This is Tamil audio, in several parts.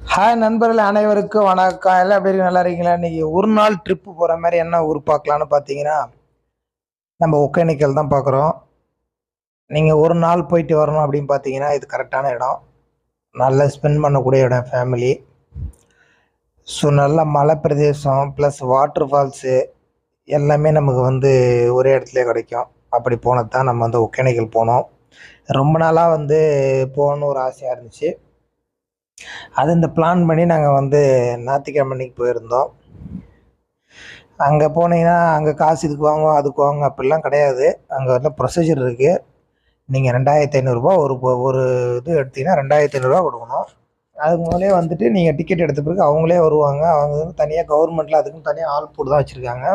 ஹாய் நண்பர்கள் அனைவருக்கும் வணக்கம். எல்லாம் எப்படி இருக்கு? நல்லா இருக்கீங்களா? இன்னைக்கு ஒரு நாள் ட்ரிப்பு போகிற மாதிரி என்ன ஊர் பார்க்கலான்னு பார்த்தீங்கன்னா, நம்ம ஒகேனக்கல் தான் பார்க்குறோம். நீங்கள் ஒரு நாள் போயிட்டு வரணும் அப்படின்னு பார்த்தீங்கன்னா இது கரெக்டான இடம். நல்லா ஸ்பெண்ட் பண்ணக்கூடிய இடம் ஃபேமிலி. ஸோ நல்ல மலை பிரதேசம் ப்ளஸ் வாட்டர் ஃபால்ஸு எல்லாமே நமக்கு வந்து ஒரே இடத்துல கிடைக்கும். அப்படி போனது தான் நம்ம வந்து ஒகேனக்கல் போனோம். ரொம்ப நாளாக வந்து போகணுன்னு ஒரு ஆசையாக இருந்துச்சு. அது இந்த பிளான் பண்ணி நாங்கள் வந்து ஞாயிற்றுக்கிழமை அன்னைக்கு போயிருந்தோம். அங்கே போனீங்கன்னா அங்கே காசு இதுக்கு வாங்குவோம் அதுக்கு வாங்க அப்படிலாம் கிடையாது. அங்கே வந்து ப்ரொசீஜர் இருக்குது. நீங்கள் 2500 ஒரு இது எடுத்தீங்கன்னா 2500 கொடுக்கணும். அதுக்கு முதலே வந்துட்டு நீங்கள் டிக்கெட் எடுத்த பிறகு அவங்களே வருவாங்க. அவங்க வந்து தனியாக கவர்மெண்ட்டில் அதுக்குன்னு தனியாக ஆள் போட்டு தான் வச்சுருக்காங்க.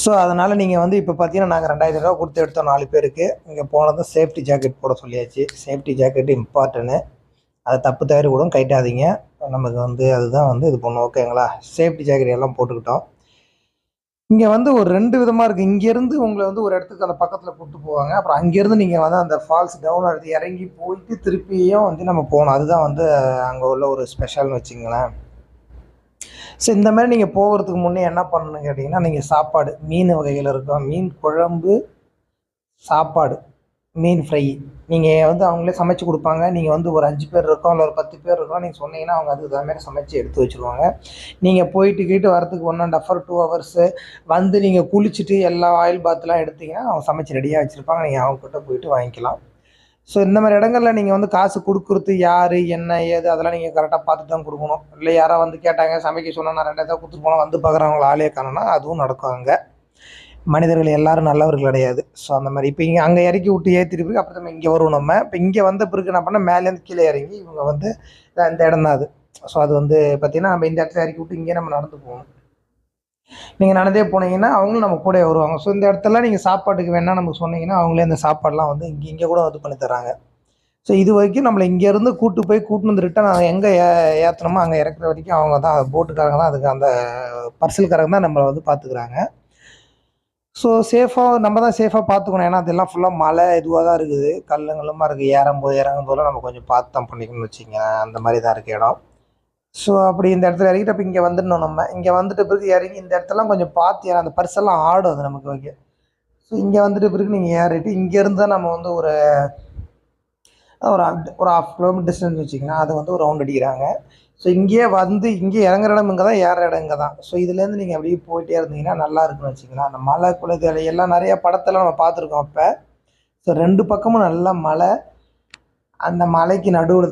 ஸோ அதனால் நீங்கள் வந்து இப்போ பார்த்தீங்கன்னா நாங்கள் 2500 கொடுத்து எடுத்தோம் 4 பேருக்கு. இங்கே போனதும் சேஃப்டி ஜாக்கெட் போட சொல்லியாச்சு. சேஃப்டி ஜாக்கெட்டு இம்பார்ட்டன்னு. அதை தப்பு தவறி கூட கைட்டாதீங்க. நமக்கு வந்து அதுதான் வந்து இது பண்ணும். ஓகேங்களா? சேஃப்டி ஜாக்கெட் எல்லாம் போட்டுக்கிட்டோம். இங்கே வந்து ஒரு 2 விதமாக இருக்குது. இங்கேருந்து உங்களை வந்து ஒரு இடத்துக்கு அந்த பக்கத்தில் கூப்பிட்டு போவாங்க. அப்புறம் அங்கேருந்து நீங்கள் வந்து அந்த ஃபால்ஸ் டவுன் எடுத்து இறங்கி போயிட்டு திருப்பியும் வந்து நம்ம போகணும். அதுதான் வந்து அங்கே உள்ள ஒரு ஸ்பெஷல்னு வச்சுங்களேன். ஸோ இந்த மாதிரி நீங்கள் போகிறதுக்கு முன்னே என்ன பண்ணணும்னு கேட்டிங்கன்னா, நீங்கள் சாப்பாடு மீன் வகைகள் இருக்கும். மீன் குழம்பு, சாப்பாடு, மீன் ஃப்ரை நீங்கள் வந்து அவங்களே சமைச்சு கொடுப்பாங்க. நீங்கள் வந்து ஒரு 5 பேர் இருக்கோம் இல்லை ஒரு 10 பேர் இருக்கோம் நீங்கள் சொன்னீங்கன்னா அவங்க அதுக்கு தகுந்த மாதிரி சமைச்சு எடுத்து வச்சுருவாங்க. நீங்கள் போயிட்டு வரத்துக்கு 1 1/2 2 ஹவர்ஸு வந்து நீங்கள் குளிச்சுட்டு எல்லா ஆயில் பாத்லாம் எடுத்தீங்கன்னா அவங்க சமைச்சு ரெடியாக வச்சுருப்பாங்க. நீங்கள் அவங்கக்கிட்ட போயிட்டு வாங்கிக்கலாம். ஸோ இந்த மாதிரி இடங்கள்ல நீங்கள் வந்து காசு கொடுக்குறது யார் என்ன ஏது அதெல்லாம் நீங்கள் கரெக்டாக பார்த்து தான் கொடுக்கணும். இல்லை யாராவது வந்து கேட்டாங்க சமைக்க சொன்னால் நான் 2000 கொடுத்துட்டு போனால் வந்து பார்க்குறவங்கள ஆளே காணோன்னா அதுவும் நடக்கும் அங்கே. மனிதர்கள் எல்லாரும் நல்லவர்கள் கிடையாது. ஸோ அந்த மாதிரி இப்போ இங்கே அங்கே இறக்கி விட்டு ஏற்றிட்டு பிறகு அப்புறம் நம்ம இங்கே வருவோம். நம்ம இப்போ இங்கே வந்த பிறகு என்ன பண்ணால் மேலேருந்து கீழே இறங்கி இவங்க வந்து இந்த இடம் தான் அது. ஸோ அது வந்து பார்த்திங்கன்னா நம்ம இந்த இடத்துல இறக்கி விட்டு இங்கே நம்ம நடந்து போகணும். நீங்கள் நடந்தே போனீங்கன்னா அவங்களும் நம்ம கூட வருவாங்க. ஸோ இந்த இடத்துல நீங்கள் சாப்பாட்டுக்கு வேணால் நமக்கு சொன்னீங்கன்னா அவங்களே இந்த சாப்பாடெலாம் வந்து இங்கே கூட இது பண்ணி தராங்க. ஸோ இது வரைக்கும் நம்மளை இங்கேருந்து கூட்டு வந்து ரிட்டன் எங்கே ஏற்றணுமோ அங்கே இறக்குற வரைக்கும் அவங்க தான் போட்டுக்காரங்க தான் அதுக்கு அந்த பர்சலுக்காரங்க தான் நம்மளை வந்து பார்த்துக்குறாங்க. ஸோ சேஃபாக நம்ம தான் சேஃபாக பார்த்துக்கணும். ஏன்னா அதெல்லாம் ஃபுல்லாக மலை இதுவாக தான் இருக்குது. கல்லுங்களுமா இருக்குது. ஏறும்போது இறங்கும்போதெல்லாம் நம்ம கொஞ்சம் பார்த்து தான் பண்ணிக்கணும்னு வச்சுக்கங்களேன். அந்த மாதிரி தான் இருக்குது இடம். ஸோ அப்படி இந்த இடத்துல இறங்கிட்டு அப்போ இங்கே வந்துடணும். நம்ம இங்கே வந்துட்ட பிறகு இறங்கி இந்த இடத்துலாம் கொஞ்சம் பார்த்து ஏன்னா அந்த பர்செல்லாம் ஆடும் அது நமக்கு வைக்க. ஸோ இங்கே வந்துட்ட பிறகு நீங்கள் ஏறிட்டு இங்கேருந்து தான் நம்ம வந்து ஒரு ஒரு ஒரு 1/2 கிலோமீட்டர் டிஸ்டன்ஸ் வச்சிங்கன்னா அதை வந்து ஒரு ரவுண்ட் அடிக்கிறாங்க. ஸோ இங்கேயே வந்து இங்கே இறங்குற இடம் இங்கே தான் ஏறுற இடம் இங்கே தான். ஸோ இதுலேருந்து நீங்கள் அப்படியே போயிட்டே இருந்தீங்கன்னா நல்லா இருக்குன்னு வச்சுக்கலாம். அந்த மலை குளத்து எல்லாம் நிறையா படத்தெல்லாம் நம்ம பார்த்துருக்கோம் அப்போ. ஸோ 2 பக்கமும் நல்ல மலை. அந்த மலைக்கு நடுவில்